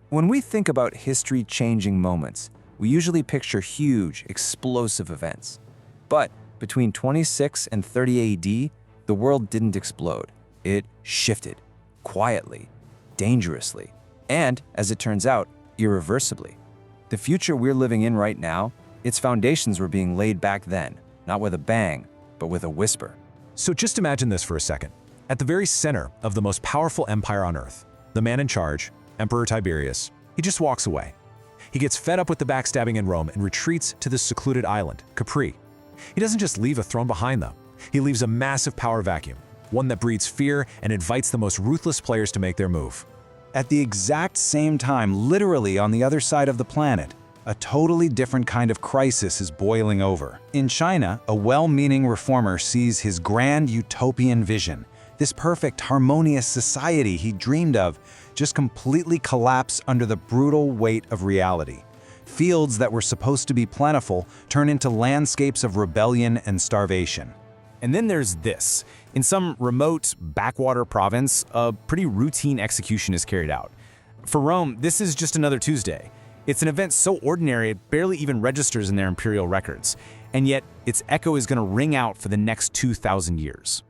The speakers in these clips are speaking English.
When we think about history-changing moments, we usually picture huge, explosive events. But between 26 and 30 AD, the world didn't explode. It shifted, quietly, dangerously, and, as it turns out, irreversibly. The future we're living in right now, its foundations were being laid back then, not with a bang, but with a whisper. So just imagine this for a second. At the very center of the most powerful empire on Earth, the man in charge, Emperor Tiberius, he just walks away. He gets fed up with the backstabbing in Rome and retreats to this secluded island, Capri. He doesn't just leave a throne behind, though. He leaves a massive power vacuum, one that breeds fear and invites the most ruthless players to make their move. At the exact same time, literally on the other side of the planet, a totally different kind of crisis is boiling over. In China, a well-meaning reformer sees his grand utopian vision, this perfect, harmonious society he dreamed of, just completely collapse under the brutal weight of reality. Fields that were supposed to be plentiful turn into landscapes of rebellion and starvation. And then there's this. In some remote backwater province, a pretty routine execution is carried out. For Rome, this is just another Tuesday. It's an event so ordinary it barely even registers in their imperial records. And yet, its echo is going to ring out for the next 2,000 years.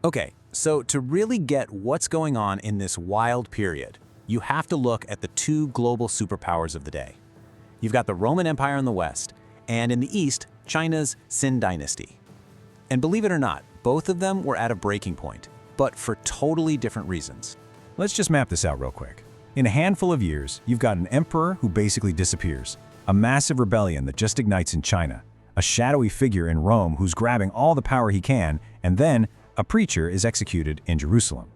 Okay, so to really get what's going on in this wild period, you have to look at the two global superpowers of the day. You've got the Roman Empire in the west, and in the east, China's Xin Dynasty. And believe it or not, both of them were at a breaking point, but for totally different reasons. Let's just map this out real quick. In a handful of years, you've got an emperor who basically disappears, a massive rebellion that just ignites in China, a shadowy figure in Rome who's grabbing all the power he can, and then a preacher is executed in Jerusalem.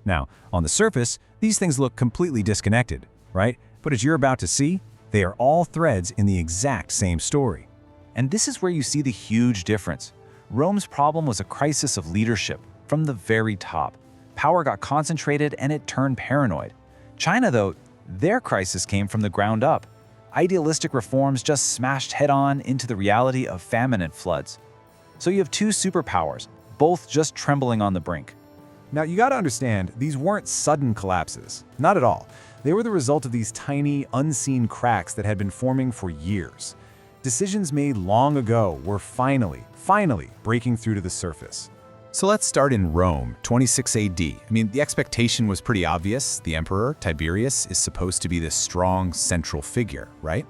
Now, on the surface, these things look completely disconnected, right? But as you're about to see, they are all threads in the exact same story. And this is where you see the huge difference. Rome's problem was a crisis of leadership from the very top. Power got concentrated and it turned paranoid. China, though, their crisis came from the ground up. Idealistic reforms just smashed head-on into the reality of famine and floods. So you have two superpowers, both just trembling on the brink. Now, you gotta understand, these weren't sudden collapses. Not at all. They were the result of these tiny, unseen cracks that had been forming for years. Decisions made long ago were finally breaking through to the surface. So let's start in Rome, 26 AD. The expectation was pretty obvious. The emperor, Tiberius, is supposed to be this strong central figure, right?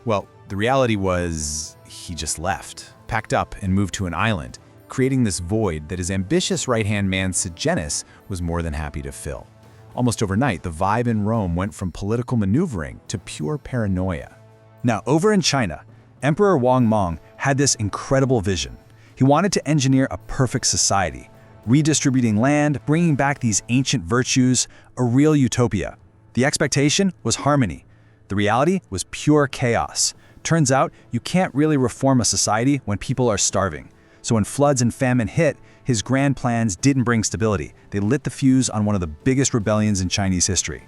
Well, the reality was he just left, packed up and moved to an island, creating this void that his ambitious right-hand man Sejanus was more than happy to fill. Almost overnight, the vibe in Rome went from political maneuvering to pure paranoia. Now, over in China, Emperor Wang Mang had this incredible vision. He wanted to engineer a perfect society, redistributing land, bringing back these ancient virtues, a real utopia. The expectation was harmony. The reality was pure chaos. Turns out, you can't really reform a society when people are starving. So when floods and famine hit, his grand plans didn't bring stability. They lit the fuse on one of the biggest rebellions in Chinese history.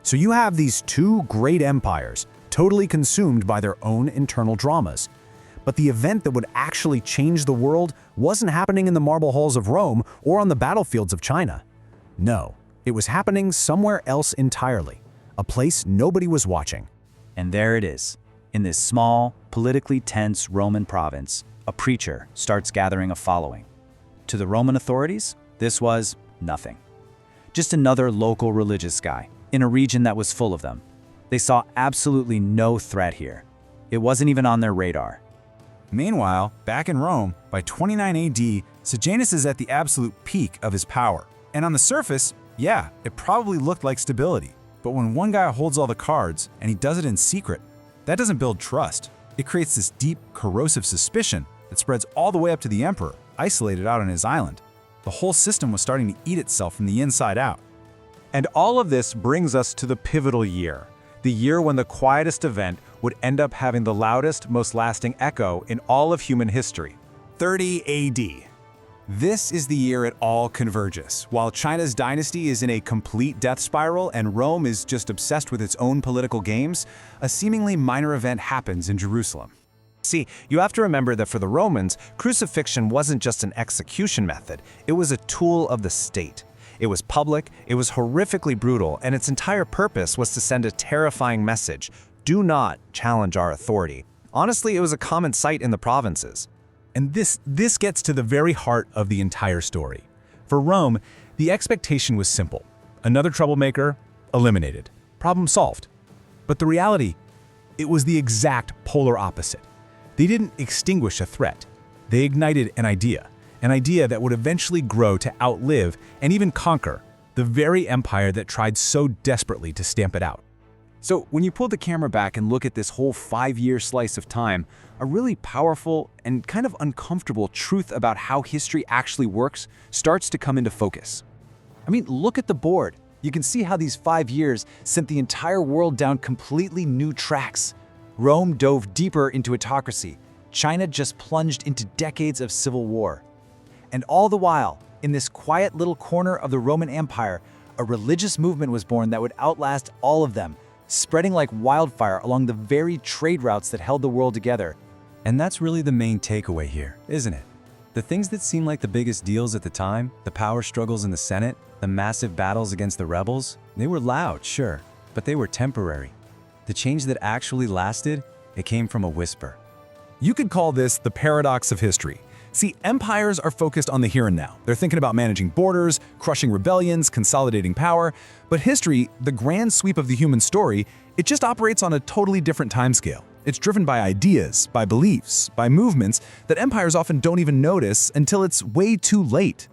So you have these two great empires, totally consumed by their own internal dramas. But the event that would actually change the world wasn't happening in the marble halls of Rome or on the battlefields of China. No, it was happening somewhere else entirely, a place nobody was watching. And there it is. In this small, politically tense Roman province, a preacher starts gathering a following. To the Roman authorities, this was nothing. Just another local religious guy in a region that was full of them. They saw absolutely no threat here. It wasn't even on their radar. Meanwhile, back in Rome, by 29 AD, Sejanus is at the absolute peak of his power. And on the surface, yeah, it probably looked like stability. But when one guy holds all the cards, and he does it in secret, that doesn't build trust. It creates this deep, corrosive suspicion that spreads all the way up to the emperor, isolated out on his island. The whole system was starting to eat itself from the inside out. And all of this brings us to the pivotal year, the year when the quietest event would end up having the loudest, most lasting echo in all of human history, 30 AD. This is the year it all converges. While China's dynasty is in a complete death spiral and Rome is just obsessed with its own political games, a seemingly minor event happens in Jerusalem. See, you have to remember that for the Romans, crucifixion wasn't just an execution method, it was a tool of the state. It was public, it was horrifically brutal, and its entire purpose was to send a terrifying message: do not challenge our authority. Honestly, it was a common sight in the provinces. And this gets to the very heart of the entire story. For Rome, the expectation was simple. Another troublemaker, eliminated. Problem solved. But the reality, it was the exact polar opposite. They didn't extinguish a threat. They ignited an idea that would eventually grow to outlive and even conquer the very empire that tried so desperately to stamp it out. So when you pull the camera back and look at this whole 5-year slice of time, a really powerful and kind of uncomfortable truth about how history actually works starts to come into focus. I mean, look at the board. You can see how these 5 years sent the entire world down completely new tracks. Rome dove deeper into autocracy. China just plunged into decades of civil war. And all the while, in this quiet little corner of the Roman Empire, a religious movement was born that would outlast all of them, spreading like wildfire along the very trade routes that held the world together. And that's really the main takeaway here, isn't it? The things that seemed like the biggest deals at the time, the power struggles in the Senate, the massive battles against the rebels, they were loud, sure, but they were temporary. The change that actually lasted, it came from a whisper. You could call this the paradox of history. See, empires are focused on the here and now. They're thinking about managing borders, crushing rebellions, consolidating power. But history, the grand sweep of the human story, it just operates on a totally different timescale. It's driven by ideas, by beliefs, by movements that empires often don't even notice until it's way too late.